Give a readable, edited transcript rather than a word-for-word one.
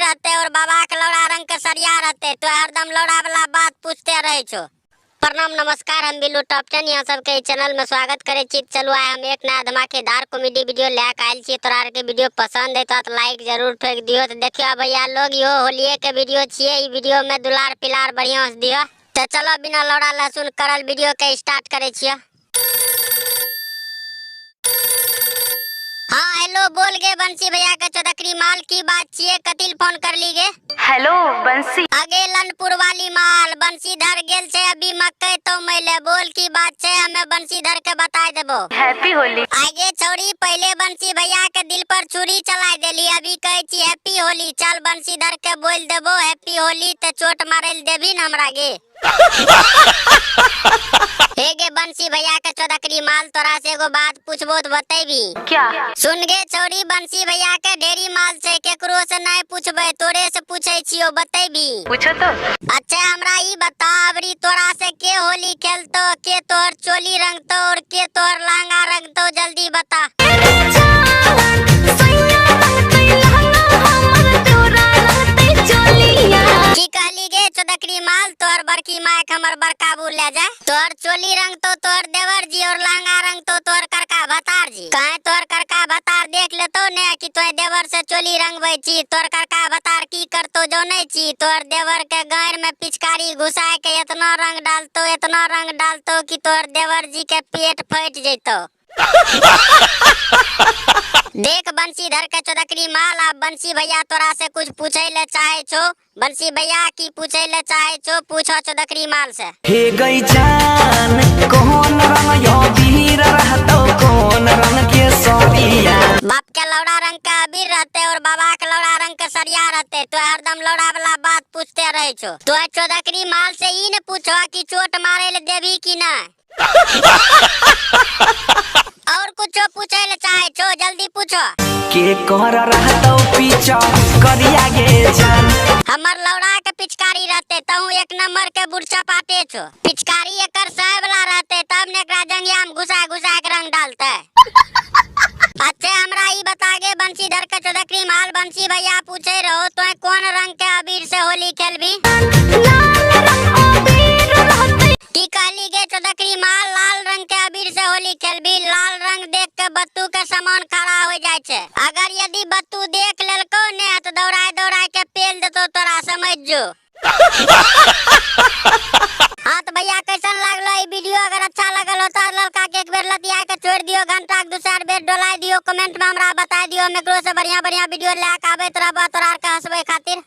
रहते और बाबा के लौड़ा रंग के सरिया रहते तो हरदम लौड़ा वाला बात पूछते रहे छो। प्रणाम नमस्कार, हम बिल्लू टॉप 10 यहाँ सबके चैनल में स्वागत करे छी। चलो आए हम एक नया धमाकेदार कॉमेडी वीडियो लेके आयल छी। तोरा के वीडियो पसंद है तो लाइक जरूर ठोक दियो। तो देखियो भैया लोग, यो होलिये के वीडियो छिए। ई वीडियो में दुलार पिलार बढ़िया से दियो। तो चलो बिना लौड़ा लहसुन करल वीडियो के स्टार्ट करे छिए। हाँ हेलो, बोल गे बंसी भैया के चौधरी माल की बात छिए। कतिल फोन कर ली गे? हेलो बंसी, आगे लनपुर वाली माल बंसीधर गेल छे अभी मकई तो मैले। बोल की बात छे, हमें बंसीधर के बता देबो। हैप्पी होली। आगे छौड़ी, पहले बंसी भैया के दिल पर छुरी चला देली, अभी कहे छी हैप्पी होली। चल बंसीधर के बोल देबो हैप्पी होली, ते चोट मारल देबी न हमरा गे। हे गे बंसी भैया के चौधरी माल, तोरा से एगो बात पूछबो तो बतेबी? क्या? सुन गे छौड़ी, बंसी भैया के ढेरी माल छे, केकरो से नहीं पूछबे, तोरे से पूछे छियो, बतेबी? पूछो तो। अच्छा हमरा ई बता, अबरी तोरा से के होली खेलतो, के तोहर चोली रंगतो और के तोहर लहंगा रंगतो, जल्दी बता। की कहली गे चौधरी माल? तोहर बड़की माय के हमर बड़का बू ले जाए। तोहर चोली रंग तो तोहर देवर जी और लहंगा रंग तो तोहर करका भतार जी। कहे तोहर करका भतार देख लेतो ने कि तोय देवर से चोली रंगबै छी। तोहर करका भतार की करतो जानै छी? तोहर देवर के गायर में पिचकारी घुसाए के इतना रंग डालतो कि तोहर देवर जी के पेट फट जैतो। देख बंसीधर के चौधरी माल, आप बंसी भैया तोरा से कुछ पूछे ले चाहे छो। बंसी भैया की पूछे ले चाहे छो, पूछो चौधरी माल से। हे गई जान, कौन रंग यो वीर रहतो, कौन रंग के सरिया? बाप के लौड़ा रंग का अबीर रहते और बाबा के लौड़ा रंग के सरिया रहते तो हरदम लौड़ा वाला बात पूछते रहे छो। तो चौधरी माल से ई न पूछो कि चोट मारे ले देवी की ना। और कुछ पूछे ले चाहे छो, जल्दी पूछो। के कर रहतो पीछा करिया गे जान? हमर लौड़ा के पिचकारी रहते तहु एक नंबर के बुढ़चा पाटे छो। पिचकारी एकर सह वाला रहते तब ने एकरा जंगिया में घुसा के रंग डालते। अच्छा हमरा ई बता गे बंसीधर के चौधरी माल, बंसी भैया पूछे रहो तो कौन रंग के अबीर से होली खेलबी? की कहली गे चौधरी माल? लाल रंग के अबीर से होली खेलबी। लाल रंग देख के बत्तू के समान खड़ा हो जाए छे। अगर यदि बत्तू देख लेलको ने तो दौड़ा के पेल देतो, तोरा समझ जो। हाँ तो भैया कैसन लागलो ई वीडियो? अगर अच्छा लगल हो तो लड़का के एक बेर लतिया के छोड़ दियो, घंटा के दूसर बेर डोला दियो, कमेंट में हमरा बता दियो। हम एकरो से बढ़िया वीडियो लेके आबे तोरा के हंसबे खातिर।